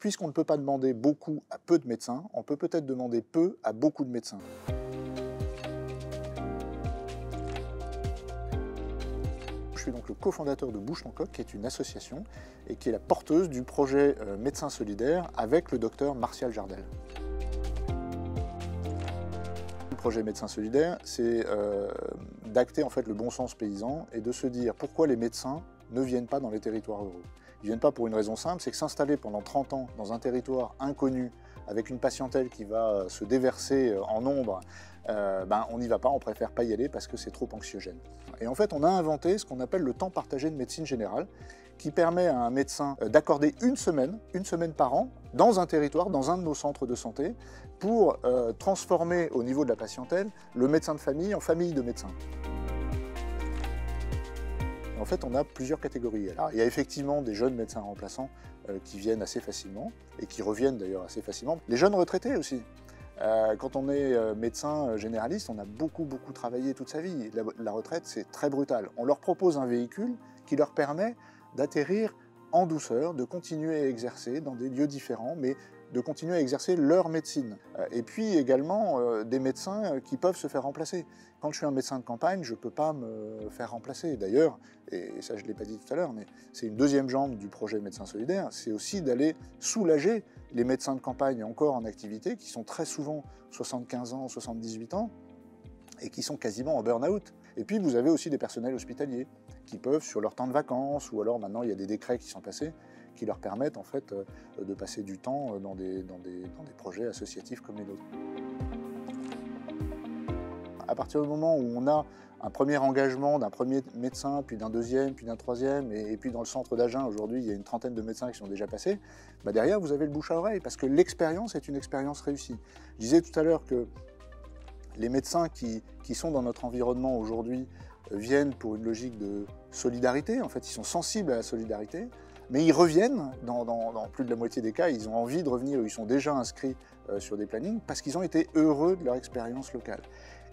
puisqu'on ne peut pas demander beaucoup à peu de médecins, on peut peut-être demander peu à beaucoup de médecins. Je suis donc le cofondateur de Bouche ton Coq, qui est une association et qui est la porteuse du projet Médecins Solidaires avec le docteur Martial Jardel. Le projet Médecins Solidaires, c'est d'acter en fait le bon sens paysan et de se dire pourquoi les médecins ne viennent pas dans les territoires ruraux. Ils ne viennent pas pour une raison simple, c'est que s'installer pendant 30 ans dans un territoire inconnu, avec une patientèle qui va se déverser en nombre, on n'y va pas, on préfère pas y aller parce que c'est trop anxiogène. Et en fait, on a inventé ce qu'on appelle le temps partagé de médecine générale, qui permet à un médecin d'accorder une semaine par an, dans un territoire, dans un de nos centres de santé, pour transformer au niveau de la patientèle le médecin de famille en famille de médecins. En fait, on a plusieurs catégories. Alors, il y a effectivement des jeunes médecins remplaçants qui viennent assez facilement, et qui reviennent d'ailleurs assez facilement. Les jeunes retraités aussi. Quand on est médecin généraliste, on a beaucoup travaillé toute sa vie. La retraite, c'est très brutal. On leur propose un véhicule qui leur permet d'atterrir en douceur, de continuer à exercer dans des lieux différents, mais de continuer à exercer leur médecine. Et puis également des médecins qui peuvent se faire remplacer. Quand je suis un médecin de campagne, je ne peux pas me faire remplacer. D'ailleurs, et ça je ne l'ai pas dit tout à l'heure, mais c'est une deuxième jambe du projet Médecins Solidaires, c'est aussi d'aller soulager les médecins de campagne encore en activité, qui sont très souvent 75 ans, 78 ans, et qui sont quasiment en burn-out. Et puis vous avez aussi des personnels hospitaliers, qui peuvent, sur leur temps de vacances, ou alors maintenant il y a des décrets qui sont passés, qui leur permettent en fait de passer du temps dans des projets associatifs comme les nôtres. À partir du moment où on a un premier engagement d'un premier médecin, puis d'un deuxième, puis d'un troisième, et puis dans le centre d'Agen, aujourd'hui, il y a une trentaine de médecins qui sont déjà passés, derrière, vous avez le bouche à oreille, parce que l'expérience est une expérience réussie. Je disais tout à l'heure que les médecins qui sont dans notre environnement aujourd'hui viennent pour une logique de solidarité, en fait, ils sont sensibles à la solidarité, mais ils reviennent, dans plus de la moitié des cas, ils ont envie de revenir, ils sont déjà inscrits sur des plannings, parce qu'ils ont été heureux de leur expérience locale.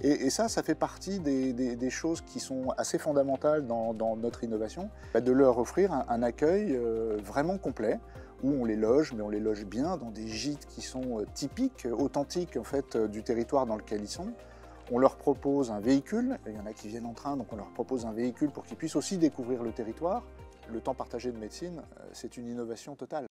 Et ça fait partie des choses qui sont assez fondamentales dans notre innovation, de leur offrir un accueil vraiment complet, où on les loge, mais on les loge bien dans des gîtes qui sont typiques, authentiques en fait, du territoire dans lequel ils sont. On leur propose un véhicule, il y en a qui viennent en train, donc on leur propose un véhicule pour qu'ils puissent aussi découvrir le territoire. Le temps partagé de médecine, c'est une innovation totale.